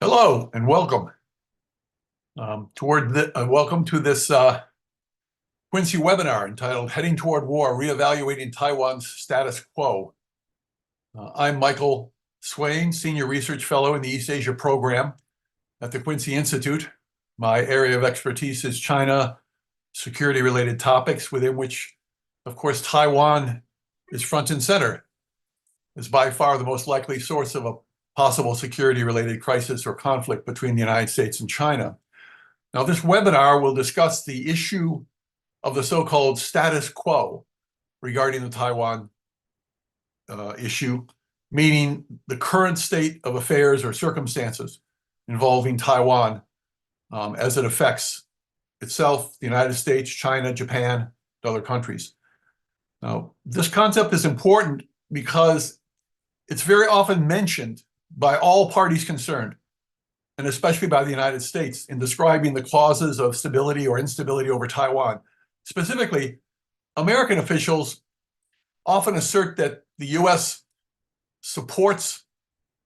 Hello and welcome. Welcome to this Quincy webinar entitled Heading Toward War, Reevaluating Taiwan's Status Quo. I'm Michael Swain, Senior Research Fellow in the East Asia Program at the Quincy Institute. My area of expertise is China, security-related topics, within which, of course, Taiwan is front and center. It's by far the most likely source of a possible security-related crisis or conflict between the United States and China. Now, this webinar will discuss the issue of the so-called status quo regarding the Taiwan issue, meaning the current state of affairs or circumstances involving Taiwan as it affects itself, the United States, China, Japan, and other countries. Now, this concept is important because it's very often mentioned by all parties concerned, and especially by the United States, in describing the causes of stability or instability over Taiwan. Specifically, American officials often assert that the US supports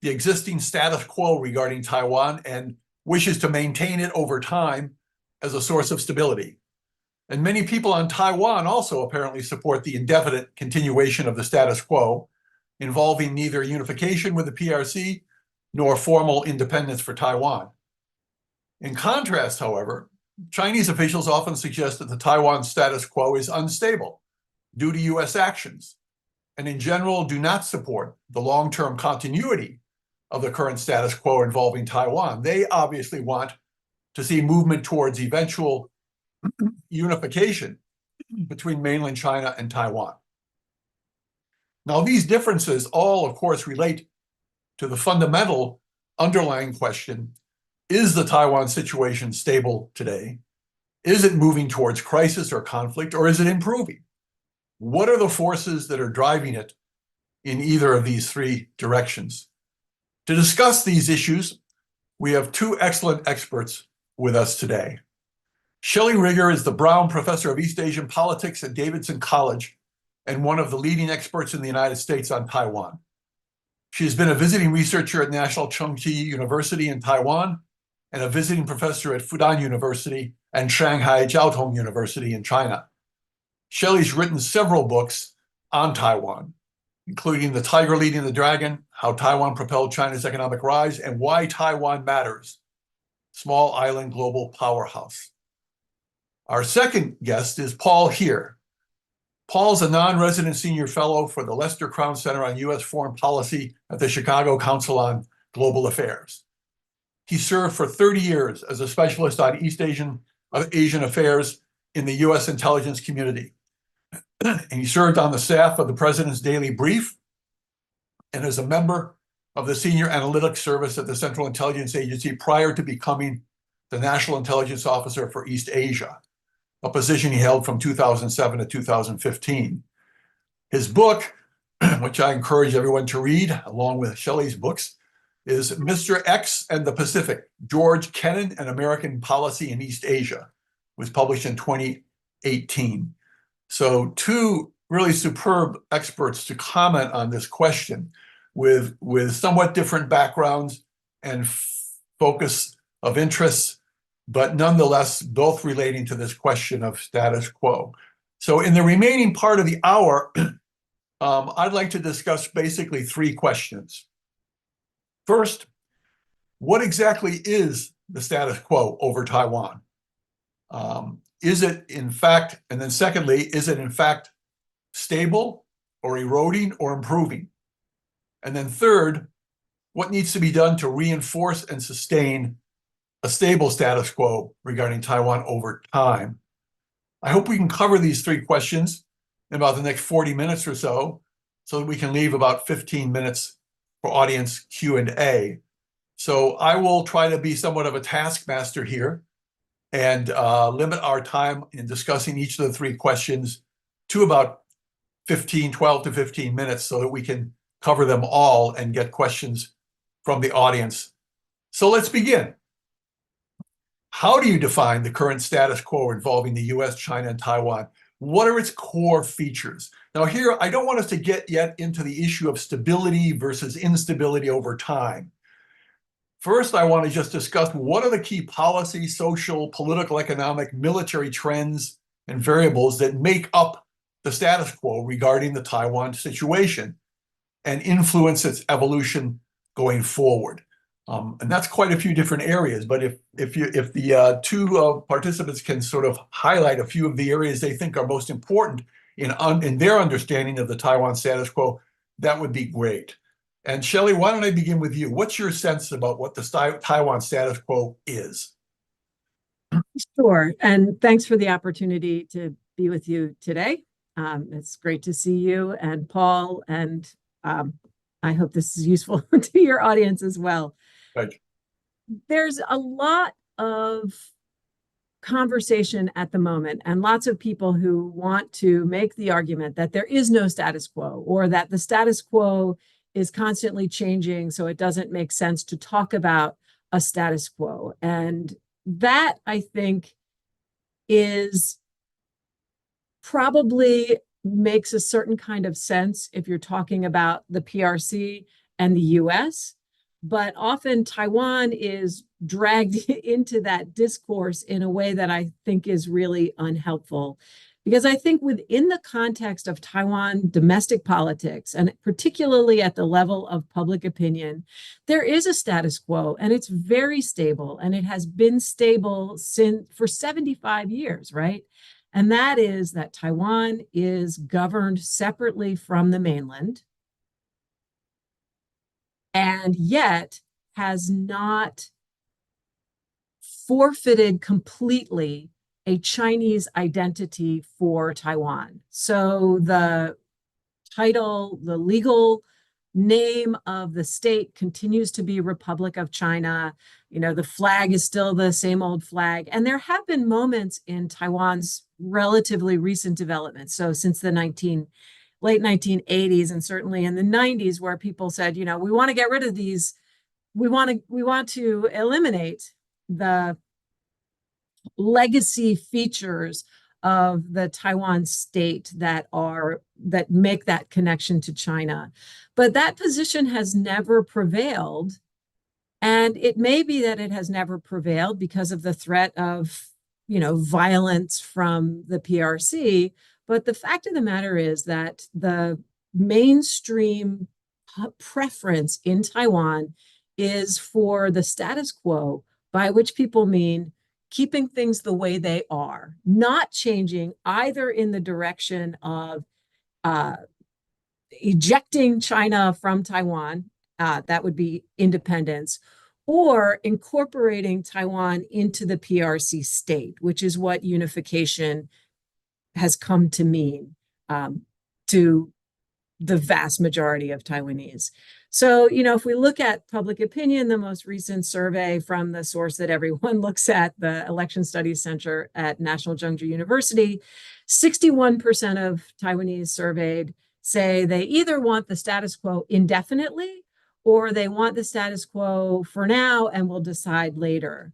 the existing status quo regarding Taiwan and wishes to maintain it over time as a source of stability. And many people on Taiwan also apparently support the indefinite continuation of the status quo, involving neither unification with the PRC nor formal independence for Taiwan. In contrast, however, Chinese officials often suggest that the Taiwan status quo is unstable due to US actions, and in general do not support the long-term continuity of the current status quo involving Taiwan. They obviously want to see movement towards eventual unification between mainland China and Taiwan. Now, these differences all, of course, relate to the fundamental underlying question: is the Taiwan situation stable today? Is it moving towards crisis or conflict, or is it improving? What are the forces that are driving it in either of these three directions? To discuss these issues, we have two excellent experts with us today. Shelley Rigger is the Brown Professor of East Asian Politics at Davidson College and one of the leading experts in the United States on Taiwan. She has been a visiting researcher at National Chengchi University in Taiwan and a visiting professor at Fudan University and Shanghai Jiao Tong University in China. Shelley's written several books on Taiwan, including The Tiger Leading the Dragon, How Taiwan Propelled China's Economic Rise, and Why Taiwan Matters, Small Island Global Powerhouse. Our second guest is Paul Heer. Paul's a non-resident senior fellow for the Lester Crown Center on U.S. Foreign Policy at the Chicago Council on Global Affairs. He served for 30 years as a specialist on East Asian affairs in the U.S. intelligence community. And he served on the staff of the President's Daily Brief and as a member of the Senior Analytics Service at the Central Intelligence Agency prior to becoming the National Intelligence Officer for East Asia, a position he held from 2007 to 2015. His book, which I encourage everyone to read, along with Shelley's books, is Mr. X and the Pacific, George Kennan and American Policy in East Asia. It was published in 2018. So two really superb experts to comment on this question with somewhat different backgrounds and focus of interests, but nonetheless, both relating to this question of status quo. So in the remaining part of the hour, I'd like to discuss basically three questions. First, what exactly is the status quo over Taiwan? Is it in fact, and then secondly, is it in fact stable or eroding or improving? And then third, what needs to be done to reinforce and sustain a stable status quo regarding Taiwan over time? I hope we can cover these three questions in about the next 40 minutes or so that we can leave about 15 minutes for audience Q&A. So I will try to be somewhat of a taskmaster here and limit our time in discussing each of the three questions to about 12 to 15 minutes so that we can cover them all and get questions from the audience. So let's begin. How do you define the current status quo involving the US, China, and Taiwan? What are its core features? Now here, I don't want us to get yet into the issue of stability versus instability over time. First, I want to just discuss what are the key policy, social, political, economic, military trends and variables that make up the status quo regarding the Taiwan situation and influence its evolution going forward. And that's quite a few different areas. But if the two participants can sort of highlight a few of the areas they think are most important in their understanding of the Taiwan status quo, that would be great. And Shelley, why don't I begin with you? What's your sense about what the Taiwan status quo is? Sure. And thanks for the opportunity to be with you today. It's great to see you and Paul, and I hope this is useful to your audience as well. Thank you. There's a lot of conversation at the moment, and lots of people who want to make the argument that there is no status quo, or that the status quo is constantly changing, so it doesn't make sense to talk about a status quo. And that, I think, is probably makes a certain kind of sense if you're talking about the PRC and the US, but often Taiwan is dragged into that discourse in a way that I think is really unhelpful. Because I think within the context of Taiwan domestic politics, and particularly at the level of public opinion, there is a status quo, and it's very stable, and it has been stable for 75 years, right? And that is that Taiwan is governed separately from the mainland, and yet has not forfeited completely a Chinese identity for Taiwan. So the title, the legal name of the state continues to be Republic of China. The flag is still the same old flag. And there have been moments in Taiwan's relatively recent development. So since the late 1980s, and certainly in the 90s, where people said, we want to get rid of these, we want to eliminate the legacy features of the Taiwan state that make that connection to China. But that position has never prevailed. And it may be that it has never prevailed because of the threat of, violence from the PRC. But the fact of the matter is that the mainstream preference in Taiwan is for the status quo, by which people mean keeping things the way they are, not changing either in the direction of ejecting China from Taiwan, that would be independence, or incorporating Taiwan into the PRC state, which is what unification has come to mean to the vast majority of Taiwanese. So, if we look at public opinion, the most recent survey from the source that everyone looks at, the Election Studies Center at National Zhengzhou University, 61% of Taiwanese surveyed say they either want the status quo indefinitely, or they want the status quo for now and will decide later.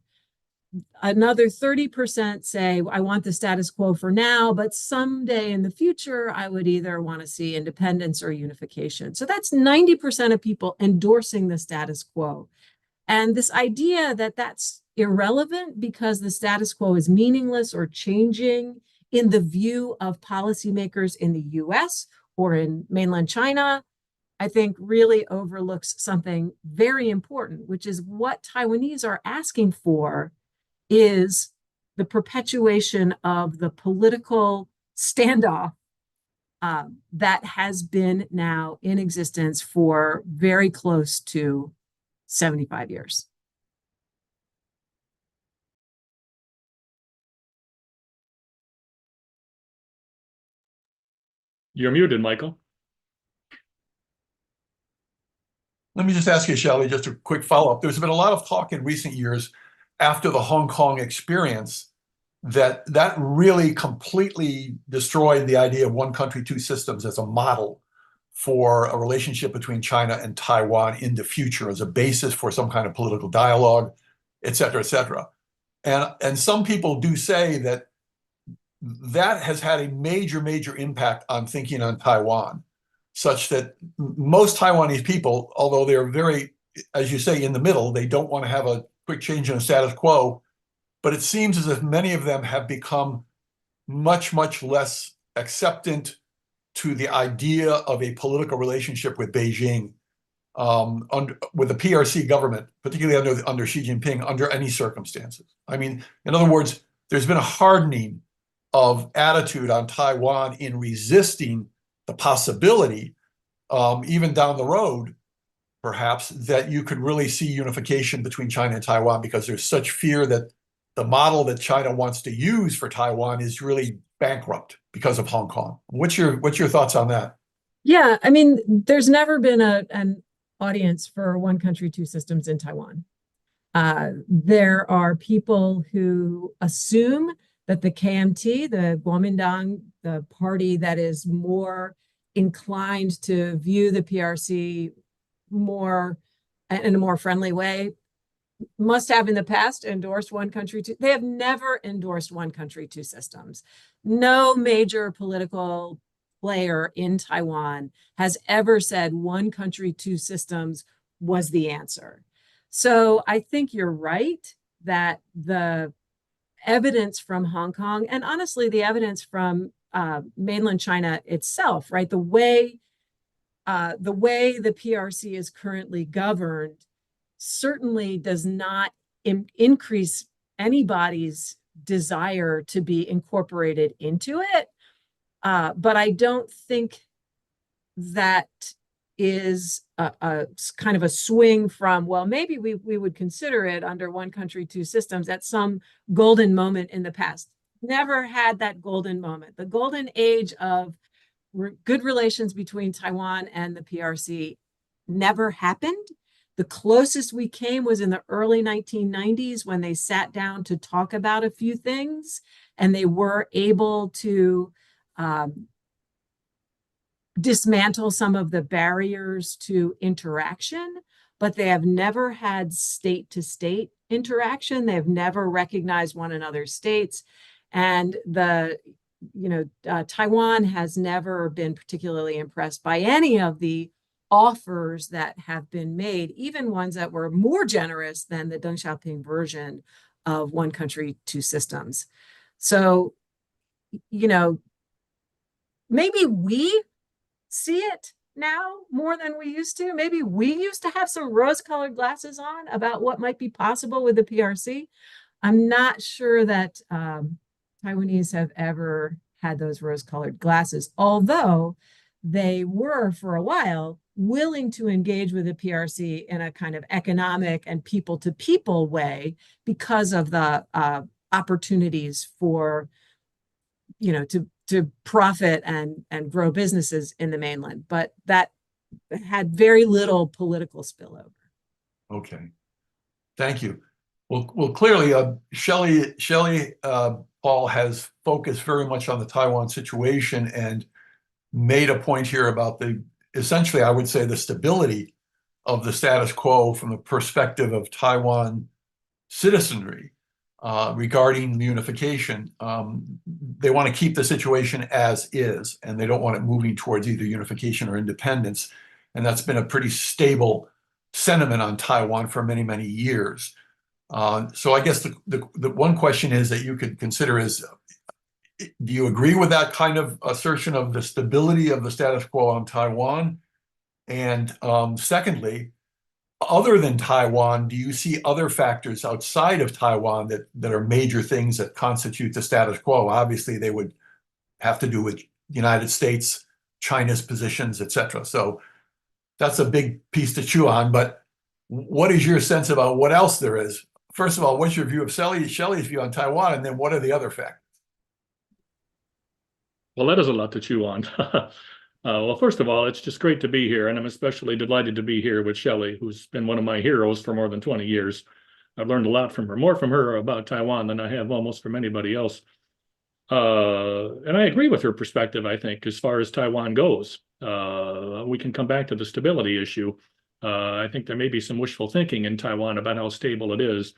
Another 30% say, I want the status quo for now, but someday in the future, I would either want to see independence or unification. So that's 90% of people endorsing the status quo. And this idea that that's irrelevant because the status quo is meaningless or changing in the view of policymakers in the US or in mainland China, I think really overlooks something very important, which is what Taiwanese are asking for is the perpetuation of the political standoff that has been now in existence for very close to 75 years. You're muted, Michael. Let me just ask you, Shelley, just a quick follow-up. There's been a lot of talk in recent years after the Hong Kong experience that really completely destroyed the idea of one country, two systems as a model for a relationship between China and Taiwan in the future as a basis for some kind of political dialogue, et cetera, et cetera. And some people do say that has had a major, major impact on thinking on Taiwan, such that most Taiwanese people, although they're very as you say, in the middle. They don't want to have a quick change in the status quo, but it seems as if many of them have become much, much less acceptant to the idea of a political relationship with Beijing, with the PRC government, particularly under Xi Jinping, under any circumstances. I mean, in other words, there's been a hardening of attitude on Taiwan in resisting the possibility, even down the road, perhaps, that you could really see unification between China and Taiwan, because there's such fear that the model that China wants to use for Taiwan is really bankrupt because of Hong Kong. What's your thoughts on that? Yeah, I mean, there's never been an audience for one country, two systems in Taiwan. There are people who assume that the KMT, the Kuomintang, the party that is more inclined to view the PRC more in a more friendly way, must have in the past endorsed one country, two. They have never endorsed one country, two systems. No major political player in Taiwan has ever said one country, two systems was the answer. So I think you're right that the evidence from Hong Kong, and honestly, the evidence from mainland China itself, right? The way the PRC is currently governed certainly does not increase anybody's desire to be incorporated into it. But I don't think that is a kind of a swing from, well, maybe we would consider it under one country, two systems at some golden moment in the past. Never had that golden moment. The golden age of good relations between Taiwan and the PRC never happened. The closest we came was in the early 1990s when they sat down to talk about a few things, and they were able to dismantle some of the barriers to interaction, but they have never had state-to-state interaction. They've never recognized one another's states. And Taiwan has never been particularly impressed by any of the offers that have been made, even ones that were more generous than the Deng Xiaoping version of one country, two systems. So, maybe we see it now more than we used to. Maybe we used to have some rose-colored glasses on about what might be possible with the PRC. I'm not sure that Taiwanese have ever had those rose-colored glasses, although they were, for a while, willing to engage with the PRC in a kind of economic and people-to-people way because of the opportunities for, to profit and grow businesses in the mainland. But that had very little political spillover. Okay, thank you. Well, clearly, Shelley Paul has focused very much on the Taiwan situation and made a point here about essentially, I would say, the stability of the status quo from the perspective of Taiwan citizenry regarding unification. They want to keep the situation as is, and they don't want it moving towards either unification or independence. And that's been a pretty stable sentiment on Taiwan for many, many years. So I guess the one question is that you could consider is, do you agree with that kind of assertion of the stability of the status quo on Taiwan? And secondly, other than Taiwan, do you see other factors outside of Taiwan that are major things that constitute the status quo? Obviously, they would have to do with the United States, China's positions, etc. So that's a big piece to chew on. But what is your sense about what else there is? First of all, what's your view of Shelley's view on Taiwan? And then what are the other factors? Well, that is a lot to chew on. Well, first of all, it's just great to be here, and I'm especially delighted to be here with Shelley, who's been one of my heroes for more than 20 years. I've learned a lot from her, more from her about Taiwan than I have almost from anybody else. And I agree with her perspective, I think, as far as Taiwan goes. We can come back to the stability issue. I think there may be some wishful thinking in Taiwan about how stable it is.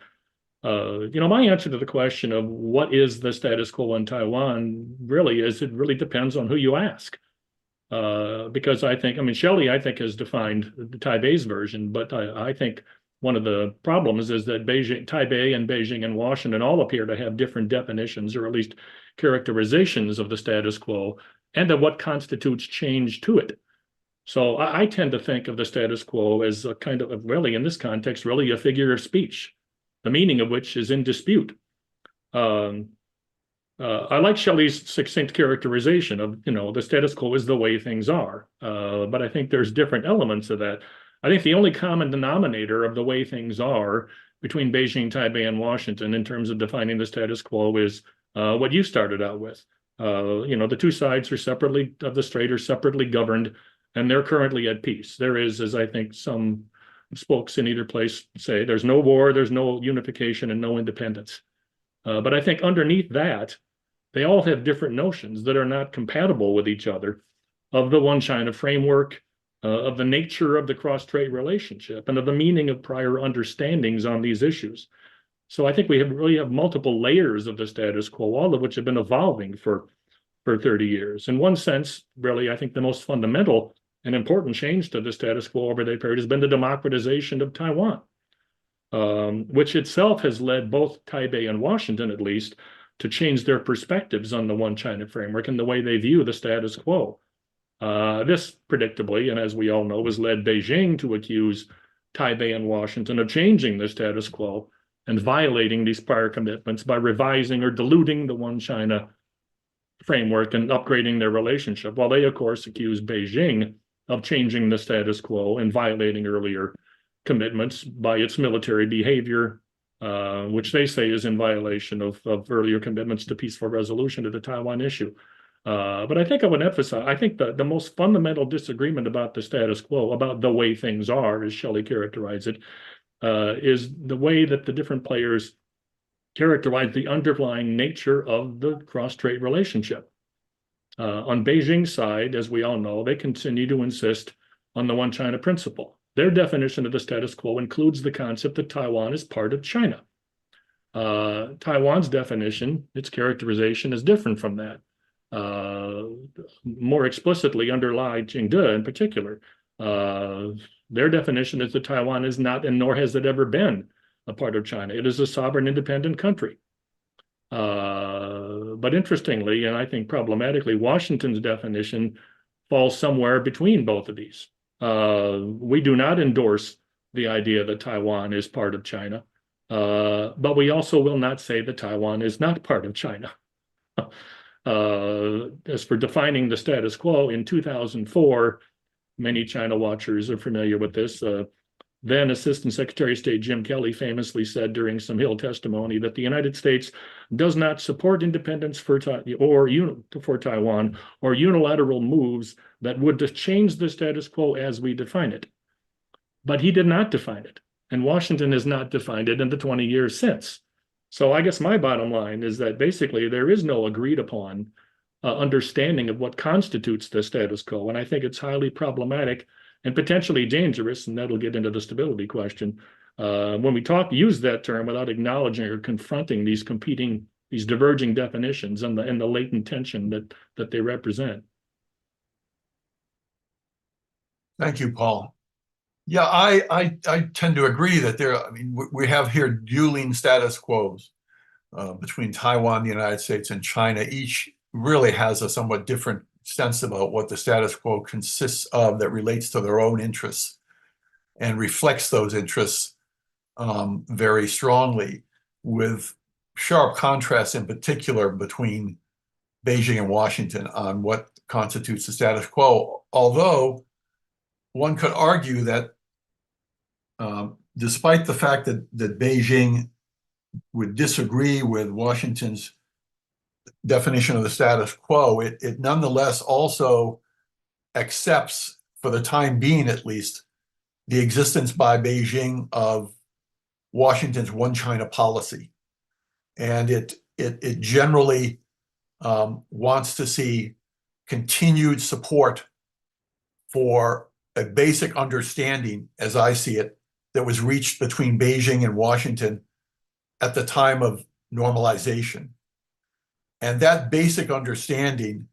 My answer to the question of what is the status quo in Taiwan really is, it really depends on who you ask. Because I mean, Shelley, I think, has defined the Taipei's version, but I think one of the problems is that Taipei and Beijing and Washington all appear to have different definitions, or at least characterizations of the status quo, and of what constitutes change to it. So I tend to think of the status quo as a kind of, really, in this context, really a figure of speech, the meaning of which is in dispute. I like Shelley's succinct characterization of, the status quo is the way things are. But I think there's different elements of that. I think the only common denominator of the way things are between Beijing, Taipei, and Washington in terms of defining the status quo is what you started out with. The two sides are separately of the strait are separately governed, and they're currently at peace. There is, as I think some folks in either place say, there's no war, there's no unification, and no independence. But I think underneath that, they all have different notions that are not compatible with each other of the one China framework, of the nature of the cross-strait relationship, and of the meaning of prior understandings on these issues. So I think we really have multiple layers of the status quo, all of which have been evolving for 30 years. In one sense, really, I think the most fundamental and important change to the status quo over that period has been the democratization of Taiwan, which itself has led both Taipei and Washington, at least, to change their perspectives on the one China framework and the way they view the status quo. This, predictably, and as we all know, has led Beijing to accuse Taipei and Washington of changing the status quo and violating these prior commitments by revising or diluting the one China framework and upgrading their relationship, while they, of course, accuse Beijing of changing the status quo and violating earlier commitments by its military behavior, which they say is in violation of earlier commitments to peaceful resolution of the Taiwan issue. But I think I would emphasize, I think the most fundamental disagreement about the status quo, about the way things are, as Shelley characterized it, is the way that the different players characterize the underlying nature of the cross-strait relationship. On Beijing's side, as we all know, they continue to insist on the one China principle. Their definition of the status quo includes the concept that Taiwan is part of China. Taiwan's definition, its characterization, is different from that. More explicitly under Lai Ching-te in particular, their definition is that Taiwan is not, and nor has it ever been, a part of China. It is a sovereign independent country. But interestingly, and I think problematically, Washington's definition falls somewhere between both of these. We do not endorse the idea that Taiwan is part of China, but we also will not say that Taiwan is not part of China. As for defining the status quo, in 2004, many China watchers are familiar with this. Then Assistant Secretary of State Jim Kelly famously said during some Hill testimony that the United States does not support independence for Taiwan or unilateral moves that would change the status quo as we define it. But he did not define it, and Washington has not defined it in the 20 years since. So I guess my bottom line is that basically there is no agreed upon understanding of what constitutes the status quo, and I think it's highly problematic and potentially dangerous, and that'll get into the stability question, when we use that term without acknowledging or confronting these diverging definitions and the latent tension that they represent. Thank you, Paul. Yeah, I tend to agree that we have here dueling status quos between Taiwan, the United States, and China. Each really has a somewhat different sense about what the status quo consists of that relates to their own interests and reflects those interests very strongly, with sharp contrasts in particular between Beijing and Washington on what constitutes the status quo. Although one could argue that despite the fact that Beijing would disagree with Washington's definition of the status quo, it nonetheless also accepts, for the time being at least, the existence by Beijing of Washington's one China policy. And it generally wants to see continued support for a basic understanding, as I see it, that was reached between Beijing and Washington at the time of normalization. And that basic understanding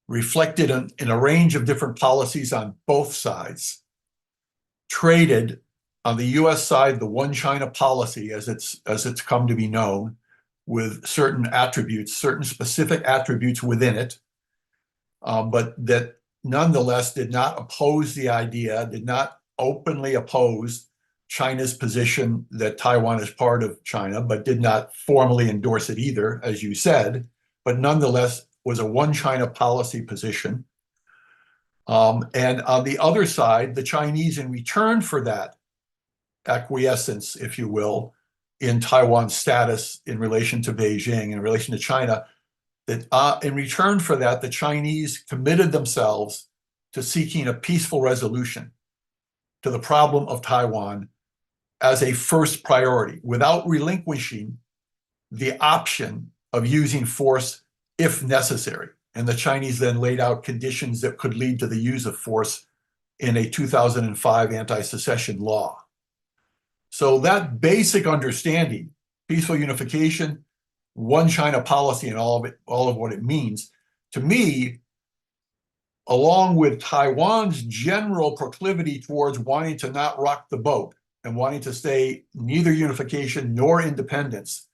reflected in a range of different policies on both sides, traded on the US side, the one China policy as it's come to be known, with certain attributes, certain specific attributes within it, but that nonetheless did not oppose the idea, did not openly oppose China's position that Taiwan is part of China, but did not formally endorse it either, as you said, but nonetheless was a one China policy position. And on the other side, the Chinese, in return for that acquiescence, if you will, in Taiwan's status in relation to Beijing, in relation to China, that in return for that, the Chinese committed themselves to seeking a peaceful resolution to the problem of Taiwan as a first priority, without relinquishing the option of using force if necessary. And the Chinese then laid out conditions that could lead to the use of force in a 2005 anti-secession law. So that basic understanding, peaceful unification, one China policy, and all of what it means, to me, along with Taiwan's general proclivity towards wanting to not rock the boat and wanting to stay neither unification nor independence,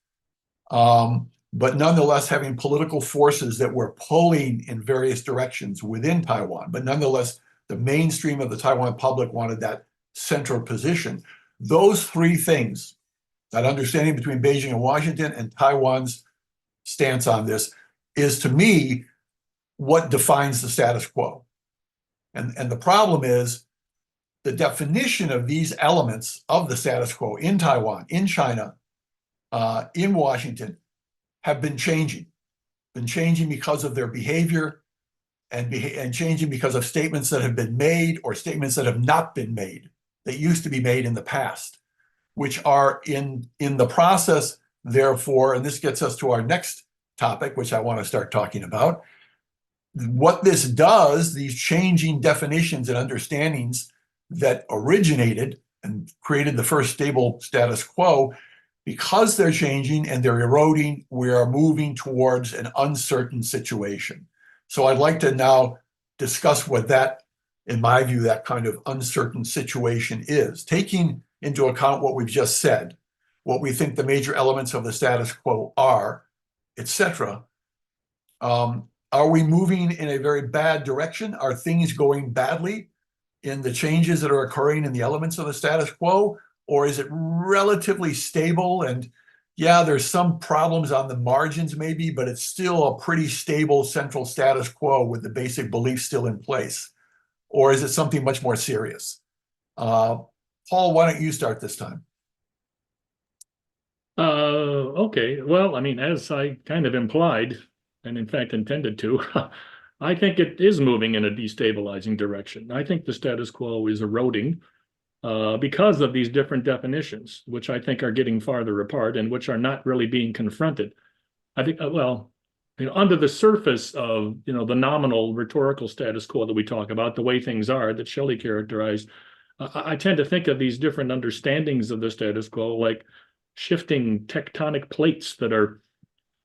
but nonetheless having political forces that were pulling in various directions within Taiwan. But nonetheless, the mainstream of the Taiwan public wanted that central position. Those three things, that understanding between Beijing and Washington and Taiwan's stance on this, is to me what defines the status quo. And the problem is the definition of these elements of the status quo in Taiwan, in China, in Washington, have been changing because of their behavior and changing because of statements that have been made or statements that have not been made, that used to be made in the past, which are in the process, therefore, and this gets us to our next topic, which I want to start talking about. What this does, these changing definitions and understandings that originated and created the first stable status quo, because they're changing and they're eroding, we are moving towards an uncertain situation. So I'd like to now discuss what that, in my view, that kind of uncertain situation is, taking into account what we've just said, what we think the major elements of the status quo are, etc. Are we moving in a very bad direction? Are things going badly in the changes that are occurring in the elements of the status quo? Or is it relatively stable? And yeah, there's some problems on the margins maybe, but it's still a pretty stable central status quo with the basic beliefs still in place. Or is it something much more serious? Paul, why don't you start this time? Okay. Well, I mean, as I kind of implied, and in fact intended to, I think it is moving in a destabilizing direction. I think the status quo is eroding because of these different definitions, which I think are getting farther apart and which are not really being confronted. I think, well, you know, under the surface of, you know, the nominal rhetorical status quo that we talk about, the way things are that Shelley characterized, I tend to think of these different understandings of the status quo like shifting tectonic plates that are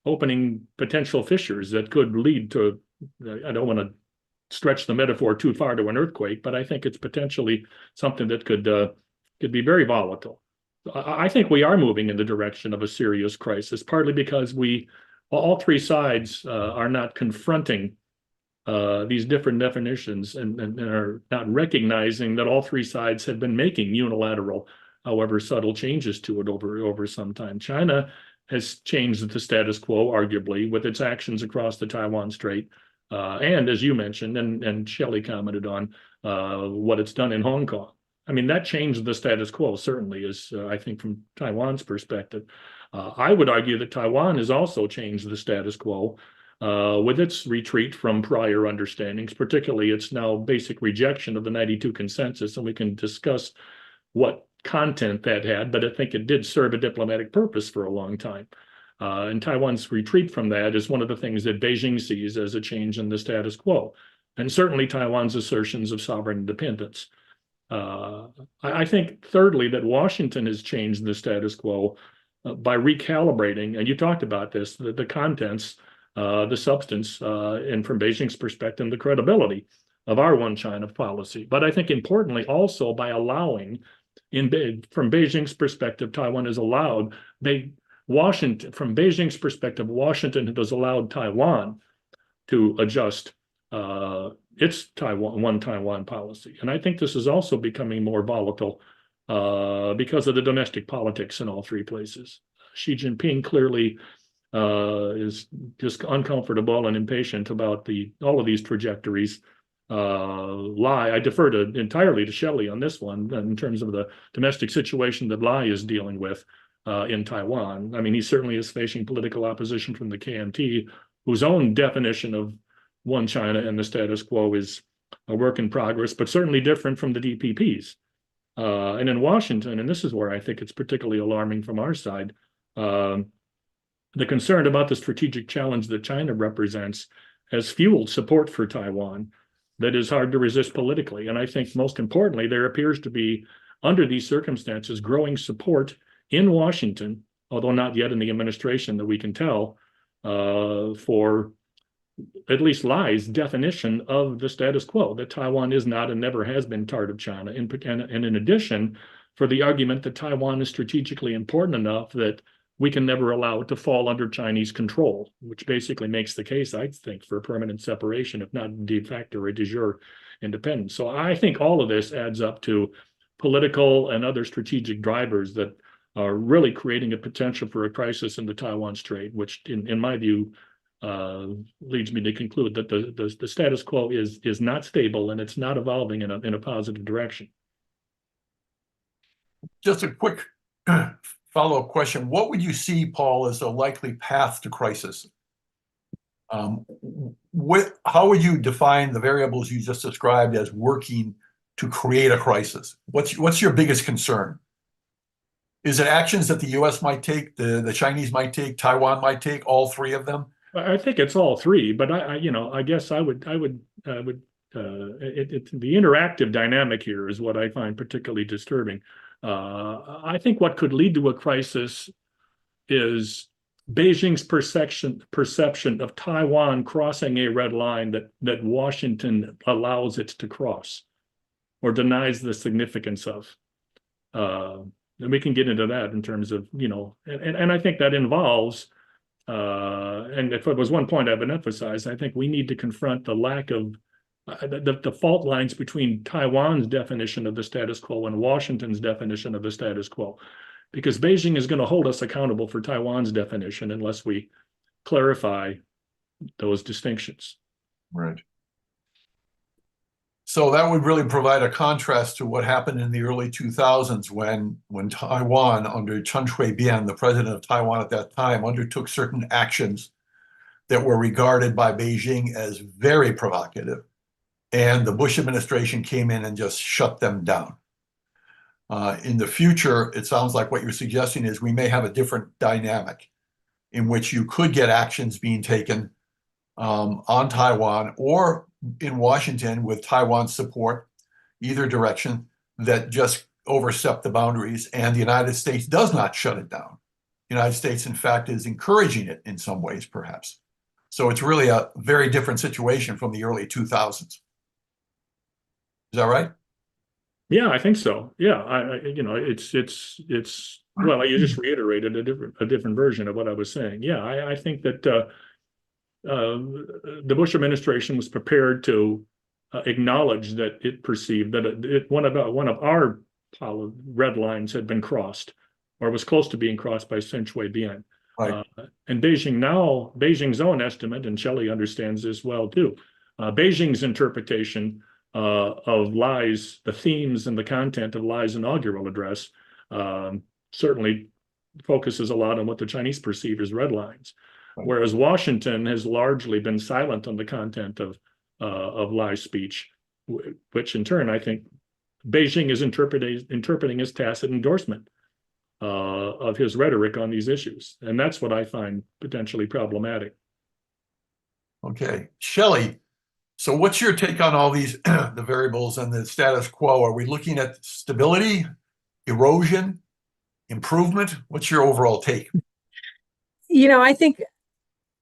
opening potential fissures that could lead to, I don't want to stretch the metaphor too far to an earthquake, but I think it's potentially something that could be very volatile. I think we are moving in the direction of a serious crisis, partly because all three sides are not confronting these different definitions and are not recognizing that all three sides have been making unilateral, however subtle, changes to it over some time. China has changed the status quo, arguably, with its actions across the Taiwan Strait. And as you mentioned, and Shelley commented on, what it's done in Hong Kong. I mean, that changed the status quo, certainly, as I think from Taiwan's perspective. I would argue that Taiwan has also changed the status quo with its retreat from prior understandings, particularly its now basic rejection of the 92 consensus. And we can discuss what content that had, but I think it did serve a diplomatic purpose for a long time. And Taiwan's retreat from that is one of the things that Beijing sees as a change in the status quo, and certainly Taiwan's assertions of sovereign independence. I think, thirdly, that Washington has changed the status quo by recalibrating, and you talked about this, the contents the substance, and from Beijing's perspective, the credibility of our one China policy. But I think importantly also by allowing, from Beijing's perspective, Taiwan is allowed, Washington, from Beijing's perspective, Washington has allowed Taiwan to adjust its one Taiwan policy. And I think this is also becoming more volatile because of the domestic politics in all three places. Xi Jinping clearly is just uncomfortable and impatient about all of these trajectories. I defer entirely to Shelley on this one in terms of the domestic situation that Lai is dealing with in Taiwan. I mean, he certainly is facing political opposition from the KMT, whose own definition of one China and the status quo is a work in progress, but certainly different from the DPP's. And in Washington, and this is where I think it's particularly alarming from our side, the concern about the strategic challenge that China represents has fueled support for Taiwan that is hard to resist politically. And I think most importantly, there appears to be, under these circumstances, growing support in Washington, although not yet in the administration that we can tell, for at least Lai's definition of the status quo, that Taiwan is not and never has been part of China. And in addition, for the argument that Taiwan is strategically important enough that we can never allow it to fall under Chinese control, which basically makes the case, I think, for permanent separation, if not de facto or de jure independence. So I think all of this adds up to political and other strategic drivers that are really creating a potential for a crisis in the Taiwan Strait, which in my view leads me to conclude that the status quo is not stable and it's not evolving in a positive direction. Just a quick follow-up question. What would you see, Paul, as a likely path to crisis? How would you define the variables you just described as working to create a crisis? What's your biggest concern? Is it actions that the U.S. might take, the Chinese might take, Taiwan might take, all three of them? I think it's all three, but I guess the interactive dynamic here is what I find particularly disturbing. I think what could lead to a crisis is Beijing's perception of Taiwan crossing a red line that Washington allows it to cross or denies the significance of. And we can get into that in terms of, and I think that involves, and if it was one point I would emphasize, I think we need to confront the lack of the fault lines between Taiwan's definition of the status quo and Washington's definition of the status quo, because Beijing is going to hold us accountable for Taiwan's definition unless we clarify those distinctions. Right. So that would really provide a contrast to what happened in the early 2000s when Taiwan, under Chen Shui-bian, the president of Taiwan at that time, undertook certain actions that were regarded by Beijing as very provocative. And the Bush administration came in and just shut them down. In the future, it sounds like what you're suggesting is we may have a different dynamic in which you could get actions being taken on Taiwan or in Washington with Taiwan's support, either direction, that just overstep the boundaries, and the United States does not shut it down. The United States, in fact, is encouraging it in some ways, perhaps. So it's really a very different situation from the early 2000s. Is that right? Yeah, I think so. Yeah, it's well, you just reiterated a different version of what I was saying. Yeah, I think that the Bush administration was prepared to acknowledge that it perceived that one of our red lines had been crossed, or was close to being crossed by Chen Shui-bian. Right. And Beijing's own estimate, and Shelley understands this well too, Beijing's interpretation of Lai's, the themes and the content of Lai's inaugural address certainly focuses a lot on what the Chinese perceive as red lines. Right. Whereas Washington has largely been silent on the content of Lai's speech, which in turn I think Beijing is interpreting as tacit endorsement of his rhetoric on these issues, and that's what I find potentially problematic. Okay, Shelley. So what's your take on all these the variables and the status quo? Are we looking at stability, erosion, improvement? What's your overall take? I think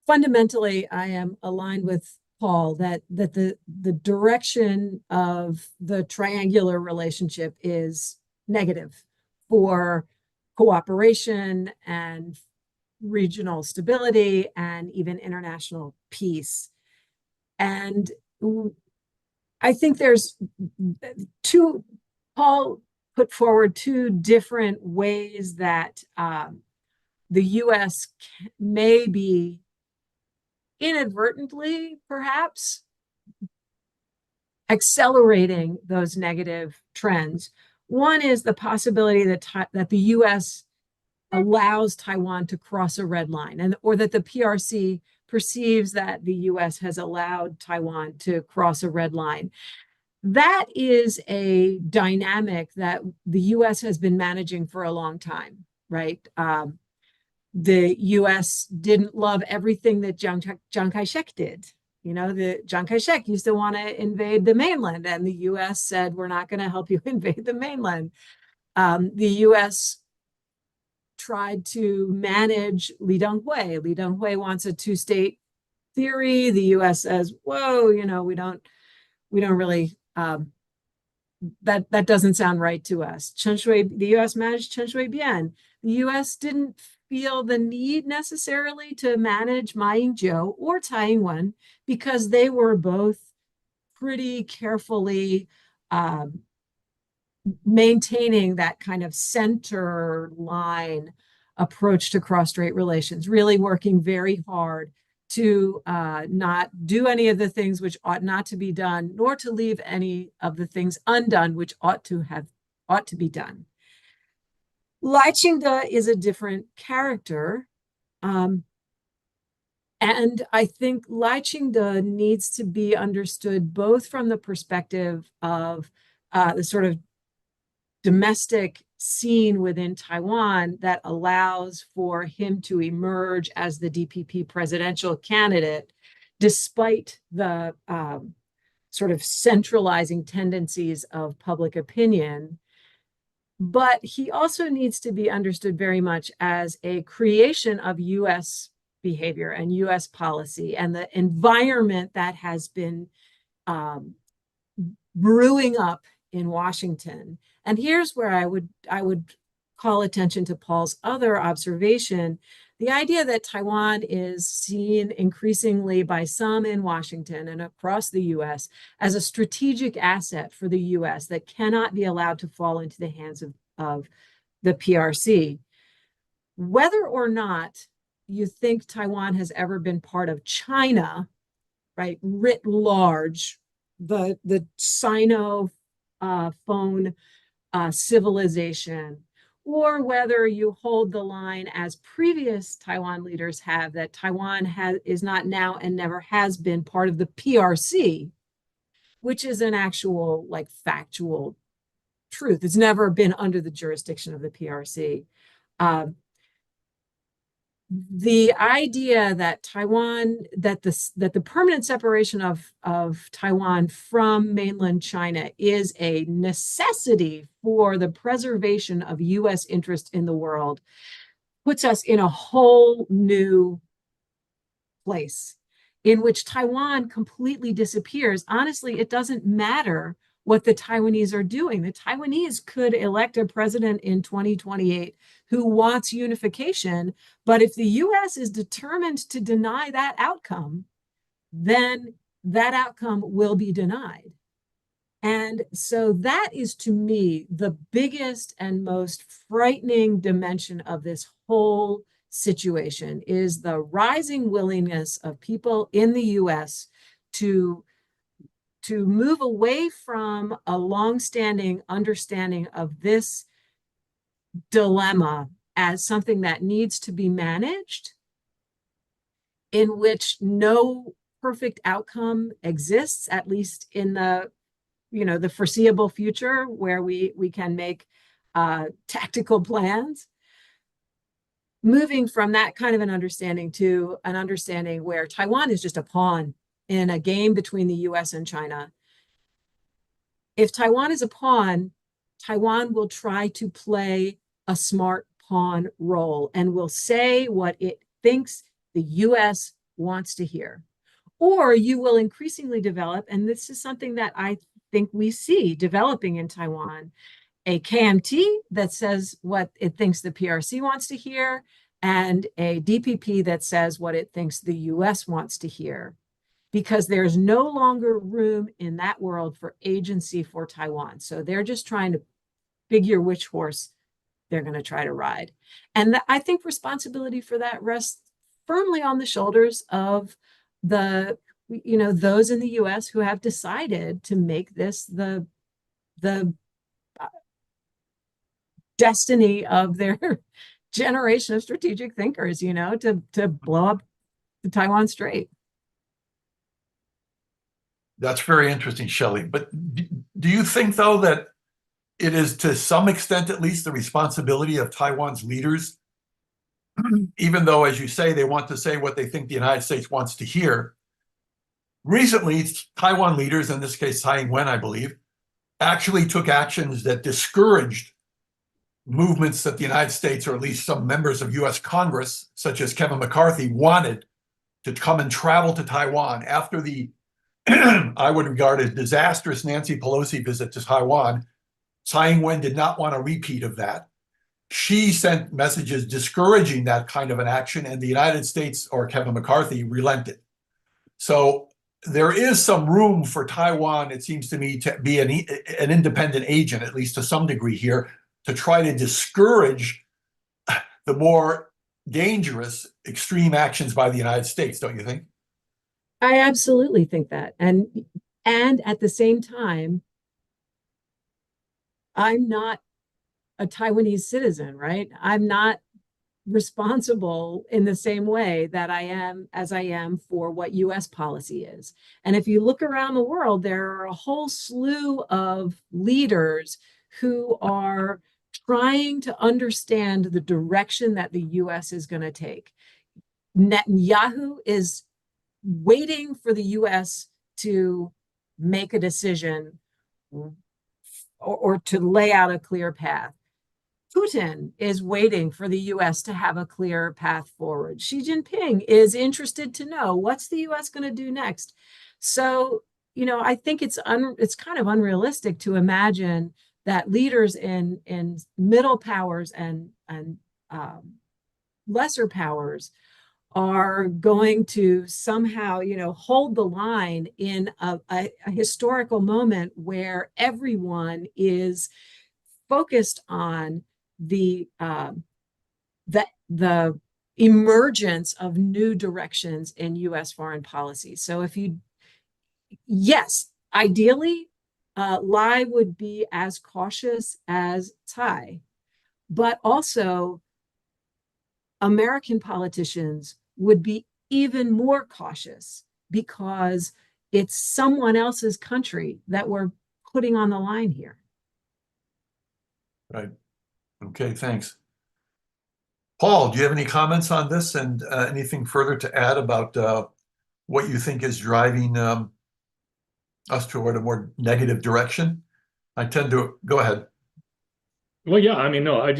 fundamentally, I am aligned with Paul that the direction of the triangular relationship is negative for cooperation and regional stability and even international peace. And I think there's Paul put forward two different ways that the US may be inadvertently, perhaps, accelerating those negative trends. One is the possibility that the US allows Taiwan to cross a red line, or that the PRC perceives that the US has allowed Taiwan to cross a red line. That is a dynamic that the US has been managing for a long time, right? The US didn't love everything that Chiang Kai-shek did. Chiang Kai-shek used to want to invade the mainland, and the US said, we're not going to help you invade the mainland. The US tried to manage Li Denghui. Li Denghui wants a two-state theory. The US says, whoa, we don't really, that doesn't sound right to us. The US managed Chen Shui-bian. The US didn't feel the need necessarily to manage Ma Ying-jeou or Tsai Ing-wen because they were both pretty carefully maintaining that kind of center line approach to cross-strait relations, really working very hard to not do any of the things which ought not to be done, nor to leave any of the things undone which ought to be done. Lai Ching-te is a different character. And I think Lai Ching-te needs to be understood both from the perspective of the sort of domestic scene within Taiwan that allows for him to emerge as the DPP presidential candidate, despite the sort of centralizing tendencies of public opinion. But he also needs to be understood very much as a creation of US behavior and US policy, and the environment that has been brewing up in Washington. And here's where I would call attention to Paul's other observation. The idea that Taiwan is seen increasingly by some in Washington and across the US as a strategic asset for the US that cannot be allowed to fall into the hands of the PRC. Whether or not you think Taiwan has ever been part of China, right, writ large, the Sino phone civilization, or whether you hold the line as previous Taiwan leaders have, that Taiwan is not now and never has been part of the PRC, which is an actual, like, factual truth. It's never been under the jurisdiction of the PRC. The idea that the permanent separation of Taiwan from mainland China is a necessity for the preservation of US interest in the world puts us in a whole new place in which Taiwan completely disappears. Honestly, it doesn't matter what the Taiwanese are doing. The Taiwanese could elect a president in 2028 who wants unification, but if the US is determined to deny that outcome, then that outcome will be denied. And so that is, to me, the biggest and most frightening dimension of this whole situation, is the rising willingness of people in the US to move away from a longstanding understanding of this dilemma as something that needs to be managed, in which no perfect outcome exists, at least in the foreseeable future, where we can make tactical plans. Moving from that kind of an understanding to an understanding where Taiwan is just a pawn in a game between the US and China. If Taiwan is a pawn, Taiwan will try to play a smart pawn role and will say what it thinks the US wants to hear. Or you will increasingly develop, and this is something that I think we see developing in Taiwan, a KMT that says what it thinks the PRC wants to hear, and a DPP that says what it thinks the US wants to hear, because there's no longer room in that world for agency for Taiwan. So they're just trying to figure which horse they're going to try to ride. And I think responsibility for that rests firmly on the shoulders of the, those in the US who have decided to make this the destiny of their generation of strategic thinkers, to blow up the Taiwan Strait. That's very interesting, Shelley. But do you think, though, that it is to some extent, at least, the responsibility of Taiwan's leaders, even though, as you say, they want to say what they think the United States wants to hear? Recently, Taiwan leaders, in this case, Tsai Ing-wen, I believe, actually took actions that discouraged movements that the United States, or at least some members of US Congress, such as Kevin McCarthy, wanted to come and travel to Taiwan after the, I would regard as disastrous Nancy Pelosi visit to Taiwan. Tsai Ing-wen did not want a repeat of that. She sent messages discouraging that kind of an action, and the United States, or Kevin McCarthy, relented. So there is some room for Taiwan, it seems to me, to be an independent agent, at least to some degree here, to try to discourage the more dangerous extreme actions by the United States, don't you think? I absolutely think that. And at the same time, I'm not a Taiwanese citizen, right? I'm not responsible in the same way that I am for what US policy is. And if you look around the world, there are a whole slew of leaders who are trying to understand the direction that the US is going to take. Netanyahu is waiting for the US to make a decision or to lay out a clear path. Putin is waiting for the US to have a clear path forward. Xi Jinping is interested to know what's the US going to do next. So, I think it's kind of unrealistic to imagine that leaders in middle powers and lesser powers are going to somehow, hold the line in a historical moment where everyone is focused on the emergence of new directions in US foreign policy. So yes, ideally, Lai would be as cautious as Tsai, but also American politicians would be even more cautious because it's someone else's country that we're putting on the line here. Right. Okay, thanks. Paul, do you have any comments on this and anything further to add about what you think is driving us toward a more negative direction? I tend to go ahead. Well, yeah, I mean, no, I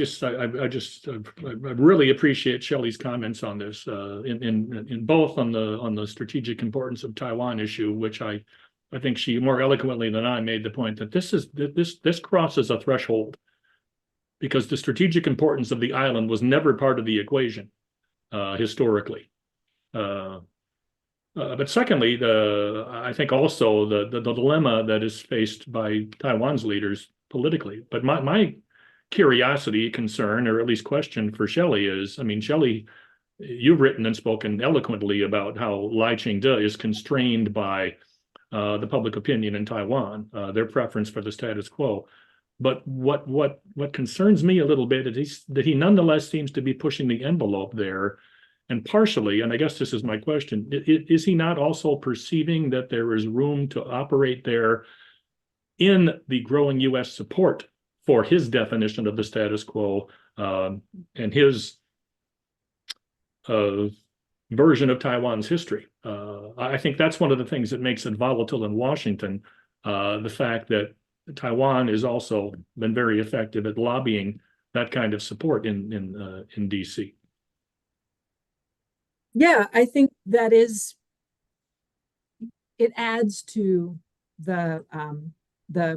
really appreciate Shelley's comments on this, in both on the strategic importance of Taiwan issue, which I think she more eloquently than I made the point that this crosses a threshold, because the strategic importance of the island was never part of the equation historically. But secondly, I think also the dilemma that is faced by Taiwan's leaders politically. But my curiosity, concern, or at least question for Shelley is, I mean, Shelley, you've written and spoken eloquently about how Lai Ching-te is constrained by the public opinion in Taiwan, their preference for the status quo. But what concerns me a little bit is that he nonetheless seems to be pushing the envelope there. And partially, and I guess this is my question, is he not also perceiving that there is room to operate there in the growing US support for his definition of the status quo and his version of Taiwan's history? I think that's one of the things that makes it volatile in Washington, the fact that Taiwan has also been very effective at lobbying that kind of support in DC. Yeah, I think it adds to the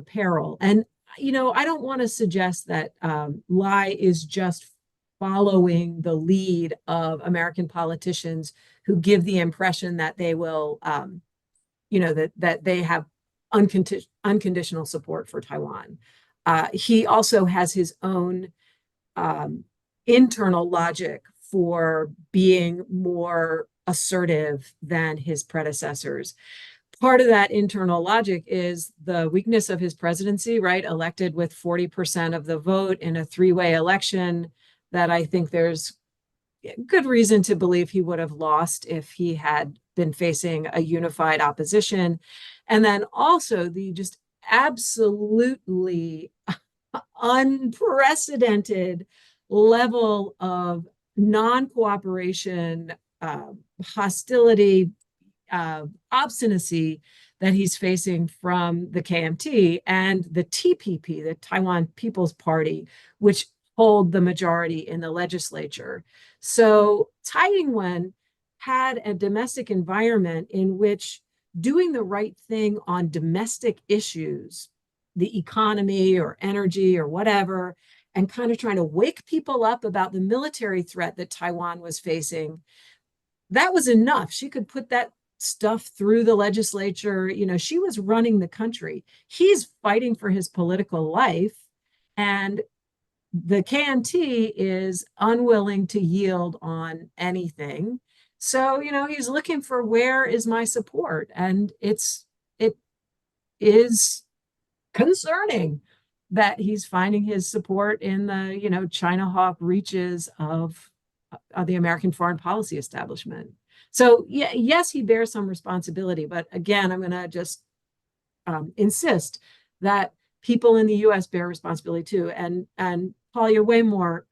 peril. And I don't want to suggest that Lai is just following the lead of American politicians who give the impression that they will, that they have unconditional support for Taiwan. He also has his own internal logic for being more assertive than his predecessors. Part of that internal logic is the weakness of his presidency, right? Elected with 40% of the vote in a three-way election that I think there's good reason to believe he would have lost if he had been facing a unified opposition. And then also the just absolutely unprecedented level of non-cooperation, hostility, obstinacy that he's facing from the KMT and the TPP, the Taiwan People's Party, which hold the majority in the legislature. So Tsai Ing-wen had a domestic environment in which doing the right thing on domestic issues, the economy or energy or whatever, and kind of trying to wake people up about the military threat that Taiwan was facing, that was enough. She could put that stuff through the legislature. She was running the country. He's fighting for his political life, and the KMT is unwilling to yield on anything. So, he's looking for, where is my support? And it is concerning that he's finding his support in the, China hawk reaches of the American foreign policy establishment. So yeah, yes, he bears some responsibility, but again, I'm going to just insist that people in the U.S. bear responsibility too. And Paul, you're way more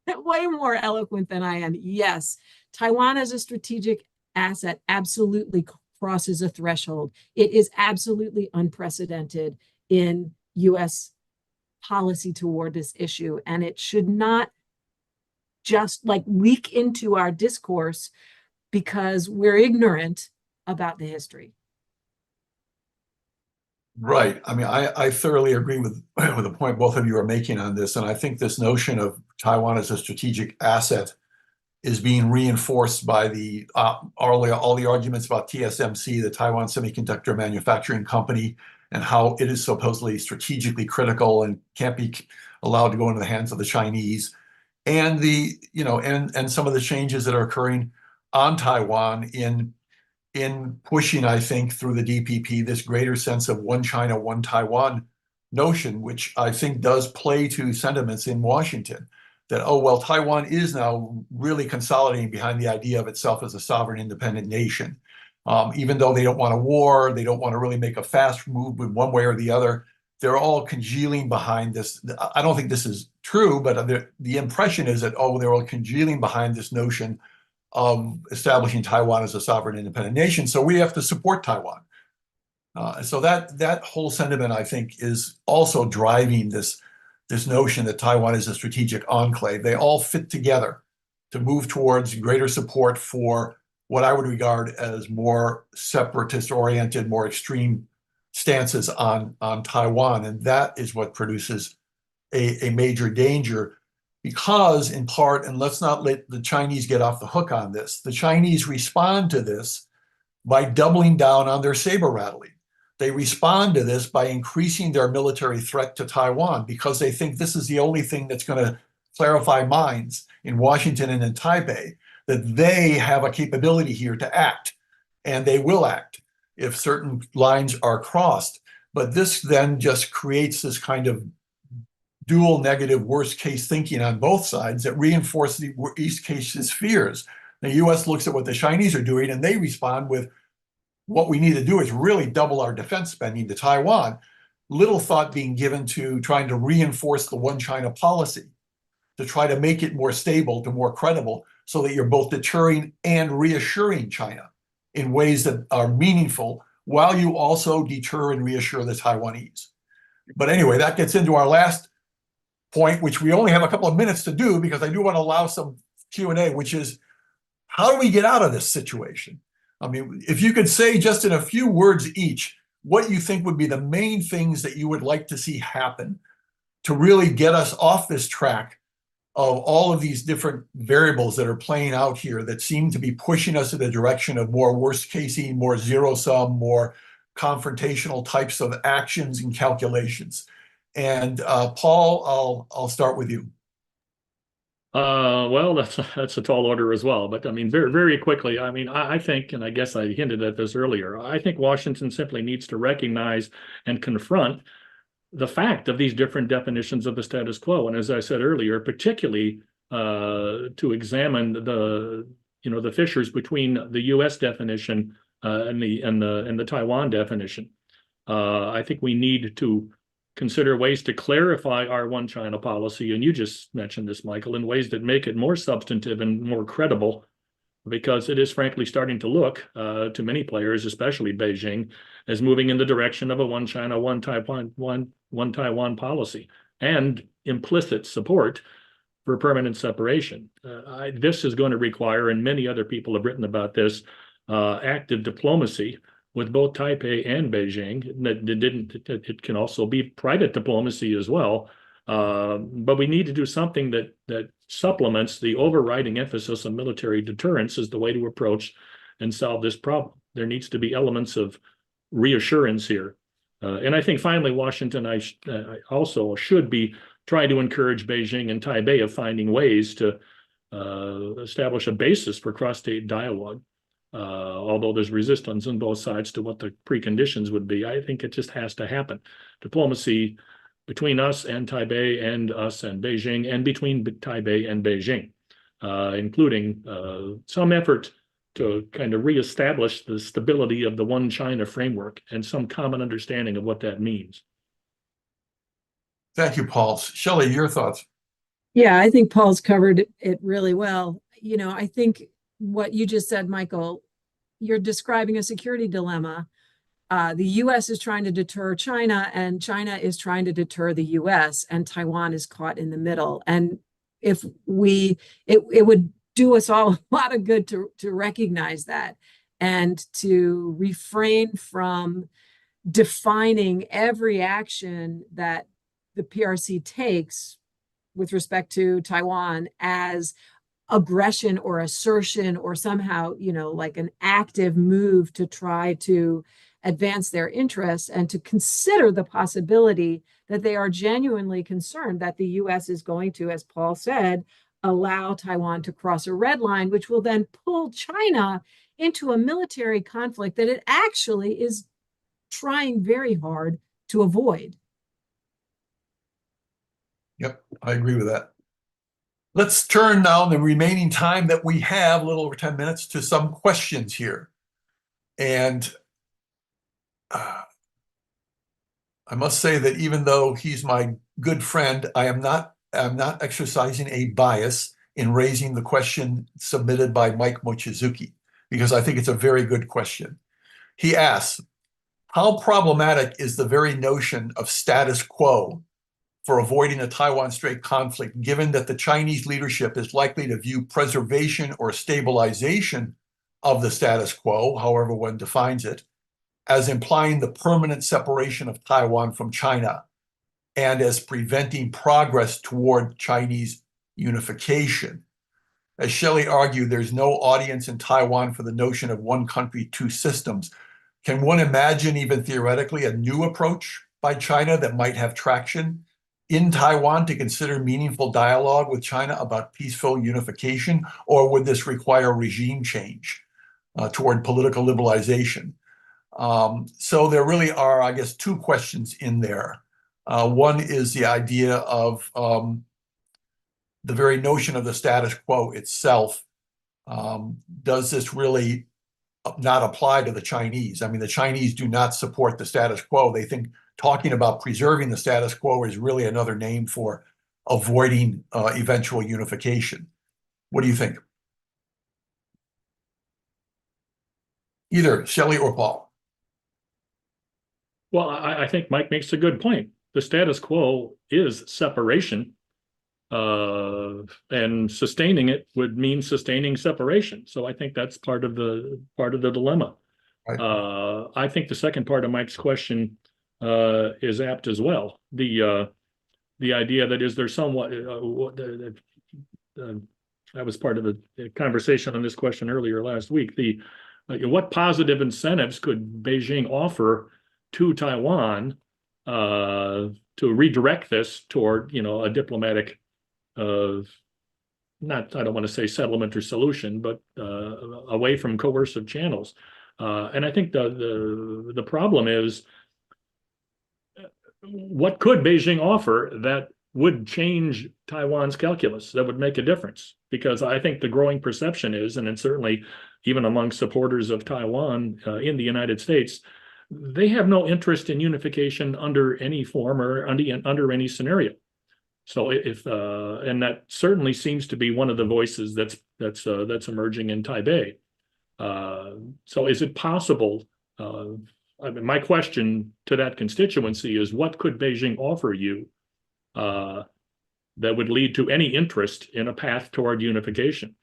eloquent than I am. Yes, Taiwan as a strategic asset absolutely crosses a threshold. It is absolutely unprecedented in U.S. policy toward this issue, and it should not just leak into our discourse because we're ignorant about the history. Right. I mean, I thoroughly agree with the point both of you are making on this. And I think this notion of Taiwan as a strategic asset is being reinforced by all the arguments about TSMC, the Taiwan Semiconductor Manufacturing Company, and how it is supposedly strategically critical and can't be allowed to go into the hands of the Chinese. And and some of the changes that are occurring on Taiwan in pushing, I think, through the DPP, this greater sense of one China, one Taiwan notion, which I think does play to sentiments in Washington that, oh, well, Taiwan is now really consolidating behind the idea of itself as a sovereign, independent nation. Even though they don't want a war, they don't want to really make a fast move with one way or the other. They're all congealing behind this. I don't think this is true, but the impression is that, oh, they're all congealing behind this notion of establishing Taiwan as a sovereign independent nation. So we have to support Taiwan. So that whole sentiment, I think, is also driving this notion that Taiwan is a strategic enclave. They all fit together to move towards greater support for what I would regard as more separatist-oriented, more extreme stances on Taiwan. And that is what produces a major danger because, in part, and let's not let the Chinese get off the hook on this, the Chinese respond to this by doubling down on their saber rattling. They respond to this by increasing their military threat to Taiwan because they think this is the only thing that's going to clarify minds in Washington and in Taipei, that they have a capability here to act, and they will act if certain lines are crossed. But this then just creates this kind of dual negative worst case thinking on both sides that reinforce the East case's fears. The US looks at what the Chinese are doing and they respond with, what we need to do is really double our defense spending to Taiwan. Little thought being given to trying to reinforce the one China policy, to try to make it more stable, to more credible, so that you're both deterring and reassuring China in ways that are meaningful, while you also deter and reassure the Taiwanese. But anyway, that gets into our last point, which we only have a couple of minutes to do because I do want to allow some Q&A, which is, how do we get out of this situation? I mean, if you could say just in a few words each, what you think would be the main things that you would like to see happen to really get us off this track of all of these different variables that are playing out here that seem to be pushing us in the direction of more worst casing, more zero sum, more confrontational types of actions and calculations. And Paul, I'll start with you. Well, that's a tall order as well. But I mean, very, very quickly, I mean, I think, and I guess I hinted at this earlier, I think Washington simply needs to recognize and confront the fact of these different definitions of the status quo. And as I said earlier, particularly to examine the fissures between the U.S. definition and the Taiwan definition. I think we need to consider ways to clarify our one China policy. And you just mentioned this, Michael, in ways that make it more substantive and more credible, because it is frankly starting to look to many players, especially Beijing, as moving in the direction of a one China, one Taiwan policy and implicit support for permanent separation. This is going to require, and many other people have written about this, active diplomacy with both Taipei and Beijing. It can also be private diplomacy as well. But we need to do something that supplements the overriding emphasis on military deterrence as the way to approach and solve this problem. There needs to be elements of reassurance here. And I think finally, Washington also should be trying to encourage Beijing and Taipei of finding ways to establish a basis for cross-state dialogue. Although there's resistance on both sides to what the preconditions would be, I think it just has to happen. Diplomacy between us and Taipei and us and Beijing, and between Taipei and Beijing, including some effort to kind of reestablish the stability of the one China framework and some common understanding of what that means. Thank you, Paul. Shelley, your thoughts? Yeah, I think Paul's covered it really well. I think what you just said, Michael, you're describing a security dilemma. The U.S. is trying to deter China, and China is trying to deter the U.S., and Taiwan is caught in the middle. And if it would do us all a lot of good to recognize that and to refrain from defining every action that the PRC takes with respect to Taiwan as aggression or assertion or somehow, like an active move to try to advance their interests, and to consider the possibility that they are genuinely concerned that the U.S. is going to, as Paul said, allow Taiwan to cross a red line, which will then pull China into a military conflict that it actually is trying very hard to avoid. Yep, I agree with that. Let's turn now in the remaining time that we have, a little over 10 minutes, to some questions here. And I must say that even though he's my good friend, I'm not exercising a bias in raising the question submitted by Mike Mochizuki, because I think it's a very good question. He asks, how problematic is the very notion of status quo for avoiding a Taiwan Strait conflict, given that the Chinese leadership is likely to view preservation or stabilization of the status quo, however one defines it, as implying the permanent separation of Taiwan from China and as preventing progress toward Chinese unification? As Shelley argued, there's no audience in Taiwan for the notion of one country, two systems. Can one imagine, even theoretically, a new approach by China that might have traction in Taiwan to consider meaningful dialogue with China about peaceful unification, or would this require regime change toward political liberalization? So there really are, I guess, two questions in there. One is the idea of the very notion of the status quo itself. Does this really not apply to the Chinese? I mean, the Chinese do not support the status quo. They think talking about preserving the status quo is really another name for avoiding eventual unification. What do you think? Either Shelley or Paul. Well, I think Mike makes a good point. The status quo is separation. and sustaining it would mean sustaining separation. So I think that's part of the dilemma. Right. I think the second part of Mike's question is apt as well. The idea that is there somewhat I was part of a conversation on this question earlier last week. What positive incentives could Beijing offer to Taiwan to redirect this toward, a diplomatic, I don't want to say settlement or solution, but away from coercive channels. And I think the problem is, what could Beijing offer that would change Taiwan's calculus, that would make a difference? Because I think the growing perception is, and certainly even among supporters of Taiwan in the United States, they have no interest in unification under any form or under any scenario. So and that certainly seems to be one of the voices that's emerging in Taipei. So is it possible? My question to that constituency is, what could Beijing offer you that would lead to any interest in a path toward unification?